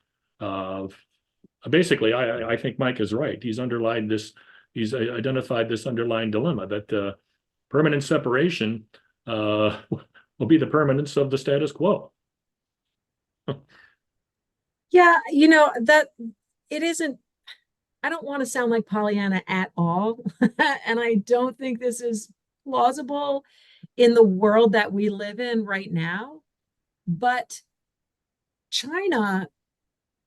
Basically, I think Mike is right. He's identified this underlying dilemma that permanent separation will be the permanence of the status quo. Yeah, that it isn't. I don't want to sound like Pollyanna at all. And I don't think this is plausible in the world that we live in right now. But China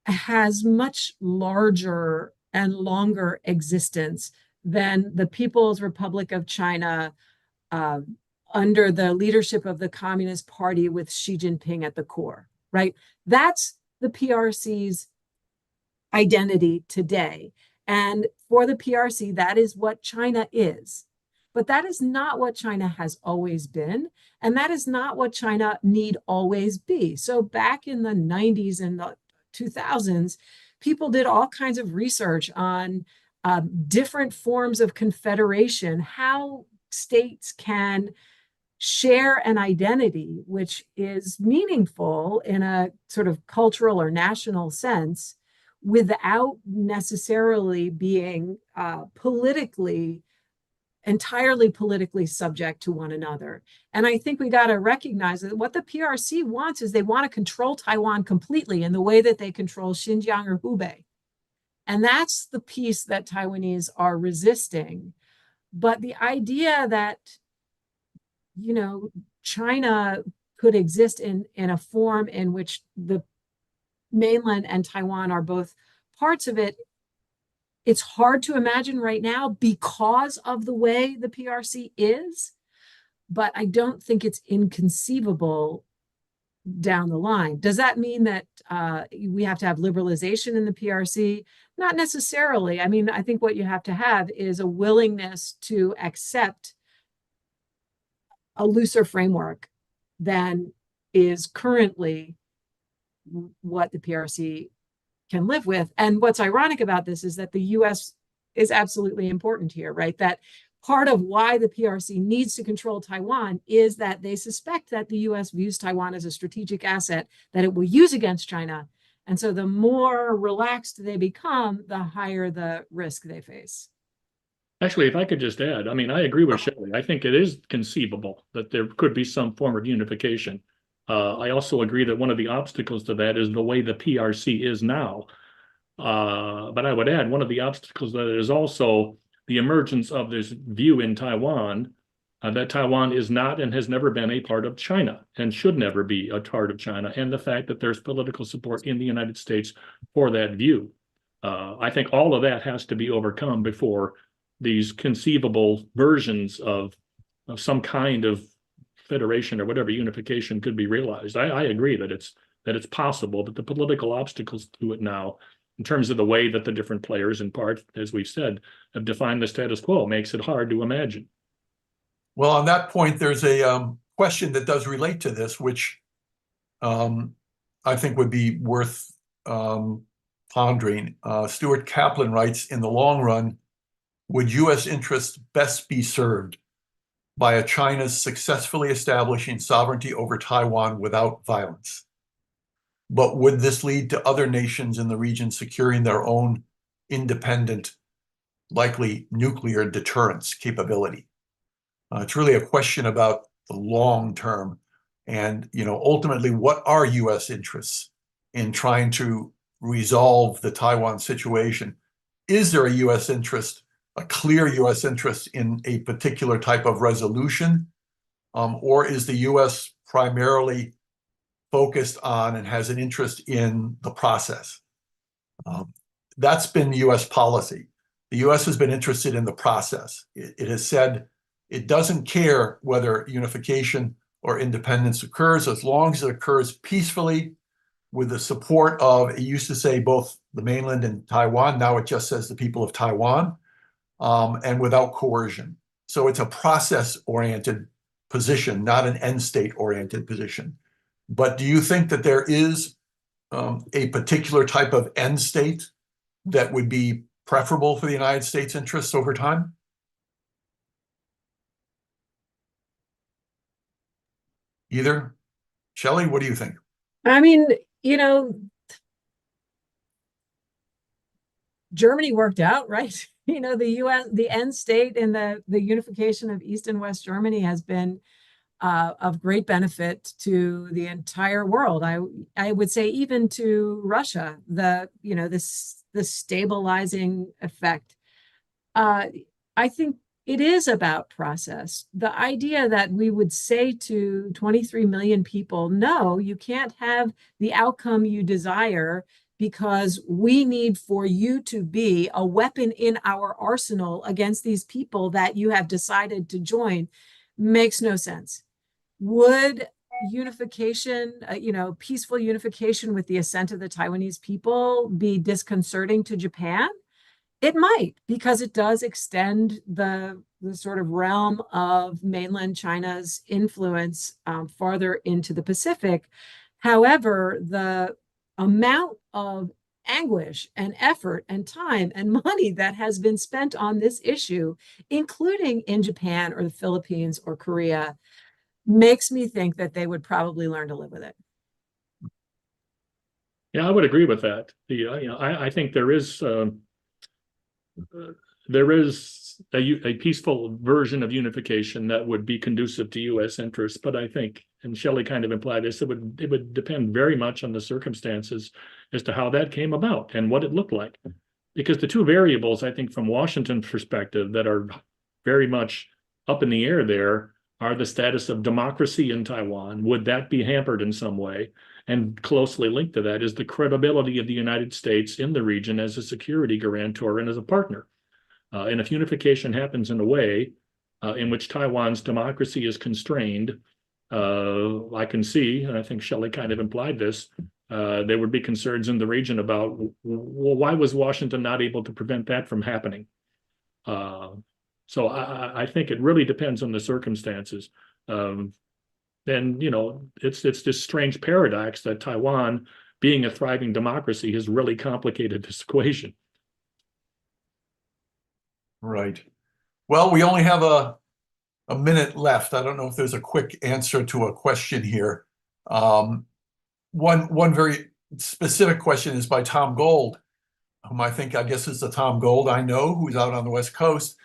has much larger and longer existence than the People's Republic of China under the leadership of the Communist Party with Xi Jinping at the core, right? That's the PRC's identity today. And for the PRC, that is what China is. But that is not what China has always been. And that is not what China need always be. So back in the 90s and the 2000s, people did all kinds of research on different forms of confederation, how states can share an identity which is meaningful in a sort of cultural or national sense without necessarily being entirely politically subject to one another. And I think we got to recognize that what the PRC wants is they want to control Taiwan completely in the way that they control Xinjiang or Hubei. And that's the piece that Taiwanese are resisting. But the idea that, China could exist in a form in which the mainland and Taiwan are both parts of it, it's hard to imagine right now because of the way the PRC is, but I don't think it's inconceivable down the line. Does that mean that we have to have liberalization in the PRC? Not necessarily. I mean, I think what you have to have is a willingness to accept a looser framework than is currently what the PRC can live with. And what's ironic about this is that the US is absolutely important here, right? That part of why the PRC needs to control Taiwan is that they suspect that the US views Taiwan as a strategic asset that it will use against China. And so the more relaxed they become, the higher the risk they face. Actually, if I could just add, I mean, I agree with Shelley. I think it is conceivable that there could be some form of unification. I also agree that one of the obstacles to that is the way the PRC is now. But I would add one of the obstacles that is also the emergence of this view in Taiwan that Taiwan is not and has never been a part of China and should never be a part of China, and the fact that there's political support in the United States for that view. I think all of that has to be overcome before these conceivable versions of some kind of federation or whatever unification could be realized. I agree that it's possible, but the political obstacles to it now, in terms of the way that the different players, in part, as we've said, have defined the status quo, makes it hard to imagine. Well, on that point, there's a question that does relate to this, which I think would be worth pondering. Stuart Kaplan writes, in the long run, would U.S. interests best be served by a China's successfully establishing sovereignty over Taiwan without violence. But would this lead to other nations in the region securing their own independent, likely nuclear deterrence capability? It's really a question about the long term and, ultimately, what are U.S. interests in trying to resolve the Taiwan situation? Is there a U.S. interest, a clear U.S. interest in a particular type of resolution? Or is the U.S. primarily focused on and has an interest in the process? That's been U.S. policy. The U.S. has been interested in the process. It has said it doesn't care whether unification or independence occurs as long as it occurs peacefully with the support of, it used to say both the mainland and Taiwan, now it just says the people of Taiwan, and without coercion. So it's a process-oriented position, not an end state-oriented position. But do you think that there is a particular type of end state that would be preferable for the United States interests over time? Either? Shelley, what do you think? I mean, Germany worked out, right? The US, the end state and the unification of East and West Germany has been of great benefit to the entire world. I would say even to Russia, the stabilizing effect. I think it is about process. The idea that we would say to 23 million people, no, you can't have the outcome you desire because we need for you to be a weapon in our arsenal against these people that you have decided to join, makes no sense. Would unification, peaceful unification with the assent of the Taiwanese people be disconcerting to Japan? It might, because it does extend the sort of realm of mainland China's influence farther into the Pacific. However, the amount of anguish and effort and time and money that has been spent on this issue, including in Japan or the Philippines or Korea, makes me think that they would probably learn to live with it. Yeah, I would agree with that. I think there is a peaceful version of unification that would be conducive to U.S. interests, but I think, and Shelley kind of implied this, it would depend very much on the circumstances as to how that came about and what it looked like. Because the two variables, I think, from Washington's perspective that are very much up in the air there are the status of democracy in Taiwan. Would that be hampered in some way? And closely linked to that is the credibility of the United States in the region as a security guarantor and as a partner. And if unification happens in a way in which Taiwan's democracy is constrained, I can see, and I think Shelley kind of implied this, there would be concerns in the region about, well, why was Washington not able to prevent that from happening? So I think it really depends on the circumstances. And, it's this strange paradox that Taiwan, being a thriving democracy, has really complicated this equation. Right. Well, we only have a minute left. I don't know if there's a quick answer to a question here. One very specific question is by Tom Gold, whom I guess is the Tom Gold I know, who's out on the West Coast.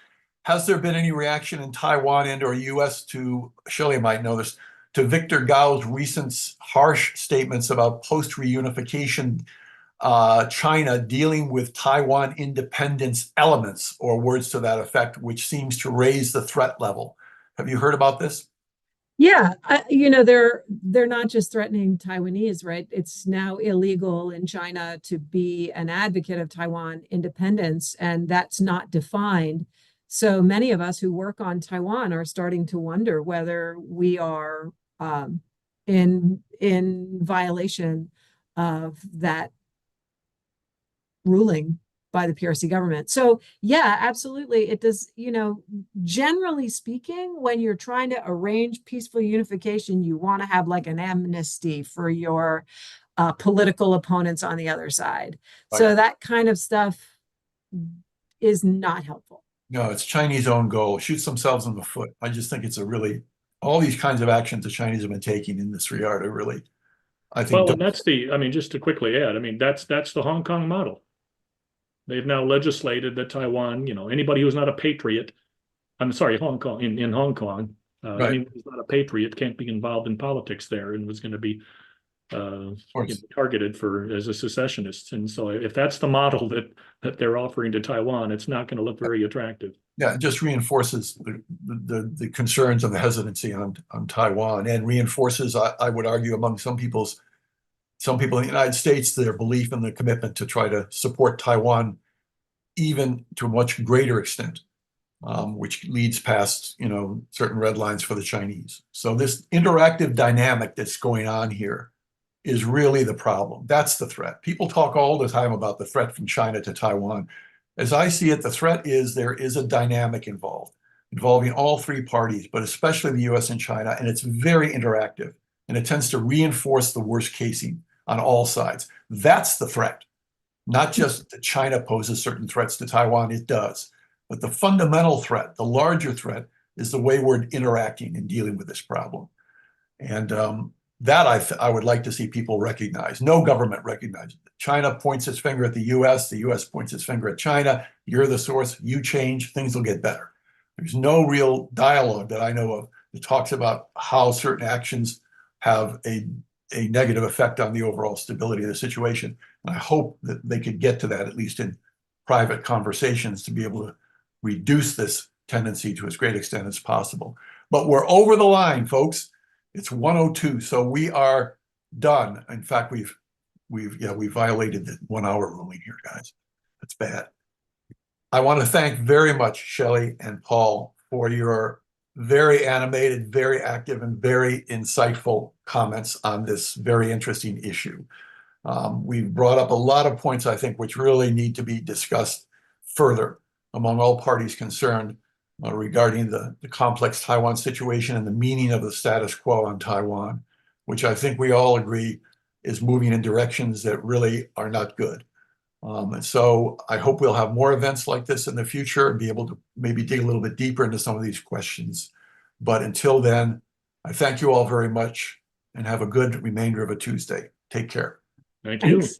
Has there been any reaction in Taiwan and or U.S. to, Shelley might know this, to Victor Gao's recent harsh statements about post-reunification China dealing with Taiwan independence elements, or words to that effect, which seems to raise the threat level? Have you heard about this? Yeah, they're not just threatening Taiwanese, right? It's now illegal in China to be an advocate of Taiwan independence, and that's not defined. So many of us who work on Taiwan are starting to wonder whether we are in violation of that ruling by the PRC government. So yeah, absolutely. It does, generally speaking, when you're trying to arrange peaceful unification, you want to have like an amnesty for your political opponents on the other side. Right. So that kind of stuff is not helpful. No, it's Chinese own goal, shoots themselves in the foot. I just think it's all these kinds of actions the Chinese have been taking in this regard are really, I think, Well, and that's I mean, just to quickly add, I mean, that's the Hong Kong model. They've now legislated that Taiwan, anybody who's not a patriot, I'm sorry, Hong Kong, in Hong Kong, Right. anyone who's not a patriot can't be involved in politics there and was going to be targeted as a secessionist. And so if that's the model that they're offering to Taiwan, it's not going to look very attractive. Yeah, it just reinforces the concerns and the hesitancy on Taiwan, and reinforces, I would argue, among some people in the United States, their belief in the commitment to try to support Taiwan even to a much greater extent, which leads past, certain red lines for the Chinese. So this interactive dynamic that's going on here is really the problem. That's the threat. People talk all the time about the threat from China to Taiwan. As I see it, the threat is there is a dynamic involving all three parties, but especially the US and China, and it's very interactive, and it tends to reinforce the worst casing on all sides. That's the threat. Not just that China poses certain threats to Taiwan, it does. But the fundamental threat, the larger threat, is the way we're interacting and dealing with this problem. And that I would like to see people recognize. No government recognizes it. China points its finger at the US points its finger at China. You're the source, you change, things will get better. There's no real dialogue that I know of that talks about how certain actions have a negative effect on the overall stability of the situation. And I hope that they could get to that, at least in private conversations, to be able to reduce this tendency to as great extent as possible. But we're over the line, folks. It's 1:02, so we are done. In fact, we violated the 1 hour ruling here, guys. That's bad. I want to thank very much Shelley and Paul for your very animated, very active, and very insightful comments on this very interesting issue. We've brought up a lot of points, I think, which really need to be discussed further among all parties concerned regarding the complex Taiwan situation and the meaning of the status quo on Taiwan, which I think we all agree is moving in directions that really are not good. And so I hope we'll have more events like this in the future and be able to maybe dig a little bit deeper into some of these questions. But until then, I thank you all very much and have a good remainder of a Tuesday. Take care. Thank you. Thanks.